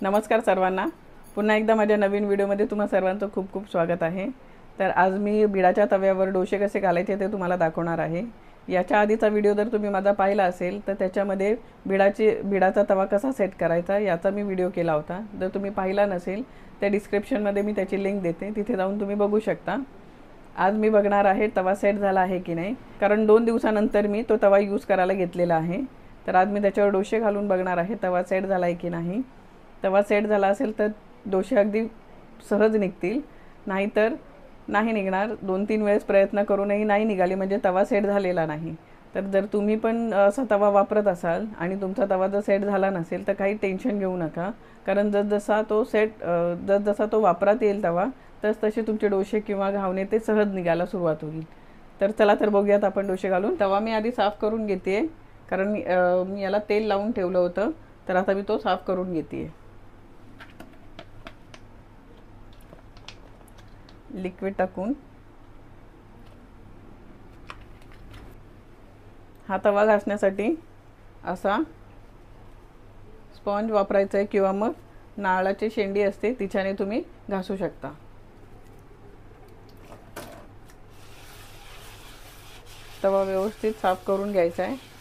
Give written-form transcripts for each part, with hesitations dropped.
नमस्कार सर्वांना, पुन्हा एकदा माझ्या नवीन व्हिडिओमध्ये तुम्हा सर्वांचं खूप खूप स्वागत आहे। तर आज मी बिडाच्या तव्यावर डोसे कसे घालायचे ते तुम्हाला दाखवणार आहे। याच्या आधीचा व्हिडिओ जर तुम्ही माझा पाहिला असेल तर त्याच्यामध्ये बिडाचा तवा कसा सेट करायचा याचा मी व्हिडिओ केला होता। जर तुम्ही पाहिला नसेल तर डिस्क्रिप्शनमध्ये मी त्याची लिंक देते, तिथे जाऊन तुम्ही बघू शकता। आज मी बघणार आहे तवा सेट झाला आहे की नाही, कारण 2 दिवसानंतर मी तो तवा यूज करायला घेतलेला आहे। तर आज मी त्याच्यावर डोसे घालून बघणार आहे तवा सेट झाला आहे की नाही। तवा सेट झाला असेल तर डोसे अगदी सहज निघतील, नाहीतर नाही निघणार। 2-3 वेळेस प्रयत्न करूनही नाही निघाली म्हणजे तवा सेट झालेला नाही। तर जर तुम्ही पण असा तवा वापरत असाल आणि तुमचा तवा जर सेट झाला नसेल तर काही टेन्शन घेऊ नका, कारण जसजसा तो वापरात येईल तवा तसे तुमचे डोसे किंवा घावणे ते सहज निघायला सुरुवात होईल। तर चला तर बघूयात आपण डोसे घालून। तवा मी आधी साफ करून घेते, कारण मी याला तेल लावून ठेवलं होतं, तर आता मी तो साफ करून घेते। लिक्विड टाकून हा तवा घासण्यासाठी असा स्पॉन्ज वापरायचा आहे, किंवा मग नारळाची शेंडी असते तिच्याने तुम्ही घासू शकता। तवा व्यवस्थित साफ करून घ्यायचा आहे।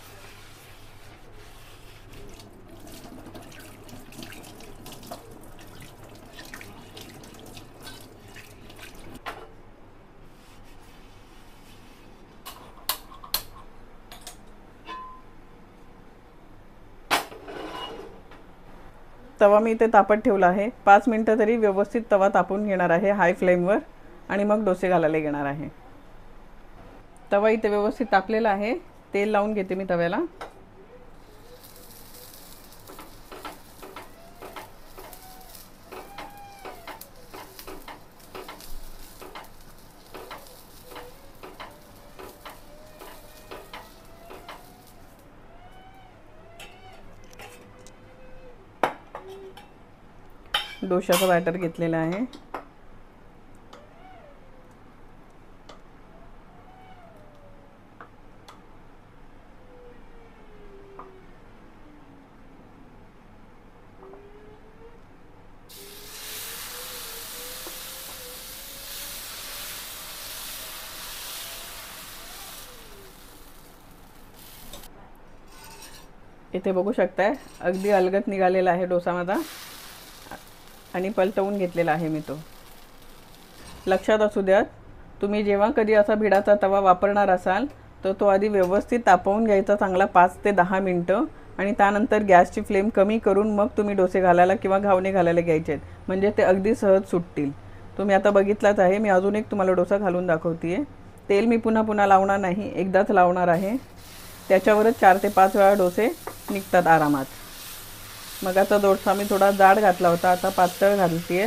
तवा मी इथे तापत ठेवला आहे। 5 मिनिटं तरी व्यवस्थित तवा तापून घेणार आहे हाय फ्लेमवर, आणि मग डोसे घालायला घेणार आहे। तवा इथे व्यवस्थित तापलेला आहे। तेल लावून घेते मी तव्याला। डोशाचा बॅटर घेतलेला आहे। इथे बघू शकताय अगदी अलगद निघालेला आहे डोसा माझा, आणि पलटवून घेतलेला आहे मी तो। लक्षात असू द्या, तुम्ही जेव्हा कधी असा भिडाचा तवा वापरणार असाल तर तो आधी व्यवस्थित तापवून घ्यायचा चांगला 5 ते 10 मिनिटं, आणि त्यानंतर गॅसची फ्लेम कमी करून मग तुम्ही डोसे घालायला किंवा घावणे घालायला घ्यायचे, म्हणजे ते अगदी सहज सुटतील। तुम्ही आता बघितलाच आहे, मी अजून एक तुम्हाला डोसा घालून दाखवते। तेल मी पुन्हा लावणार नाही, एकदाच लावणार आहे। त्याच्यावरच 4 ते 5 वेळा डोसे निघतात आरामात। मग आता डोसा मी थोडा जाड घातला होता, आता पातळ घालते।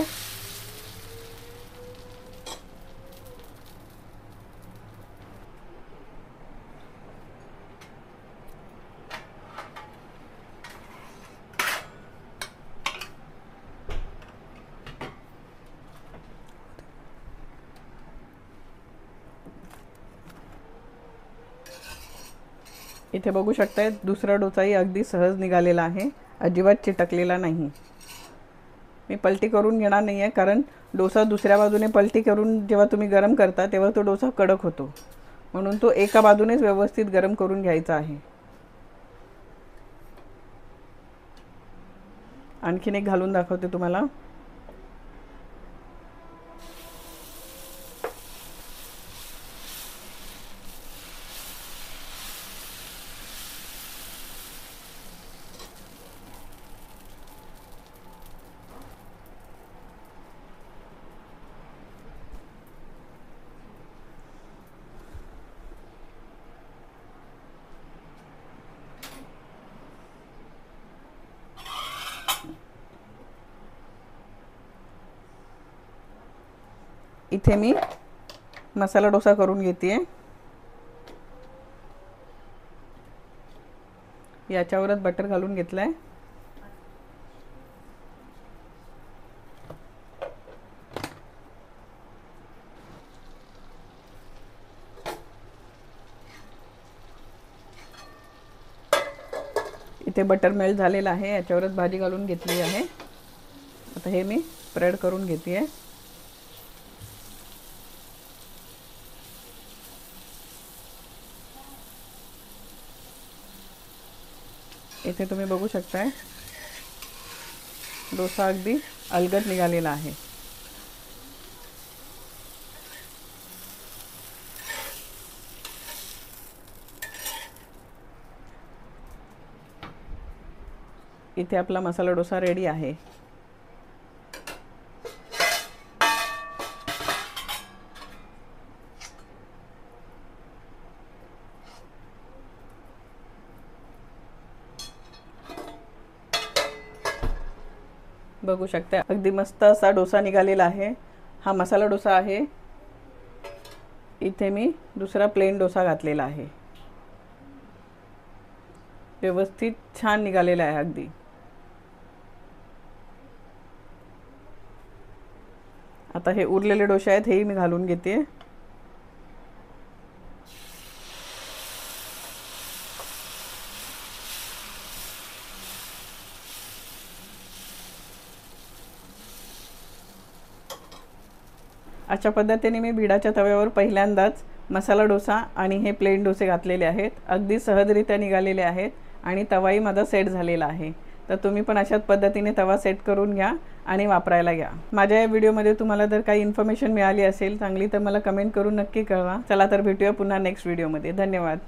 इथे बघू शकताय दुसरा डोसाही अगदी सहज निघालेला आहे, अजिबात चिटकलेला नाही। मी पलटी करून घेणार नाही आहे, कारण डोसा दुसऱ्या बाजूने पलटी करून जेव्हा तुम्ही गरम करता तेव्हा तो डोसा कडक होतो, म्हणून तो एका बाजूनेच व्यवस्थित गरम करून घ्यायचा आहे। आणखीन एक घालून दाखवते तुम्हाला। इथे मी मसाला डोसा करून घेते। याच्यावरच बटर घालून घेतलाय। इथे बटर मेल्ट झालेला आहे, याच्यावरच भाजी घालून घेतली आहे। आता हे मी स्प्रेड करून घेते आहे. इथे तुम्ही बघू शकताय डोसा अगदी अलगद निघालेला आहे. इथे आपला मसाला डोसा रेडी आहे. बघू शकता अगदी मस्त असा डोसा निघालेला आहे. हा मसाला डोसा आहे. इथे मी दुसरा प्लेन डोसा घातलेला आहे. व्यवस्थित छान निघालेला आहे अगदी. आता हे उरलेले डोसे आहेत हेही मी घालून घेते. अशा पद्धतीने मी भिडाच्या तव्यावर पहिल्यांदाच मसाला डोसा आणि हे प्लेन डोसे घातलेले आहेत. अगदी सहजरित्या निघालेले आहेत आणि तवाही माझा सेट झालेला आहे. तर तुम्ही पण अशाच पद्धतीने तवा सेट करून घ्या आणि वापरायला घ्या. माझ्या या व्हिडिओमध्ये तुम्हाला जर काही इन्फॉर्मेशन मिळाली असेल चांगली तर मला कमेंट करून नक्की कळवा. चला तर भेटूया पुन्हा नेक्स्ट व्हिडिओमध्ये. धन्यवाद.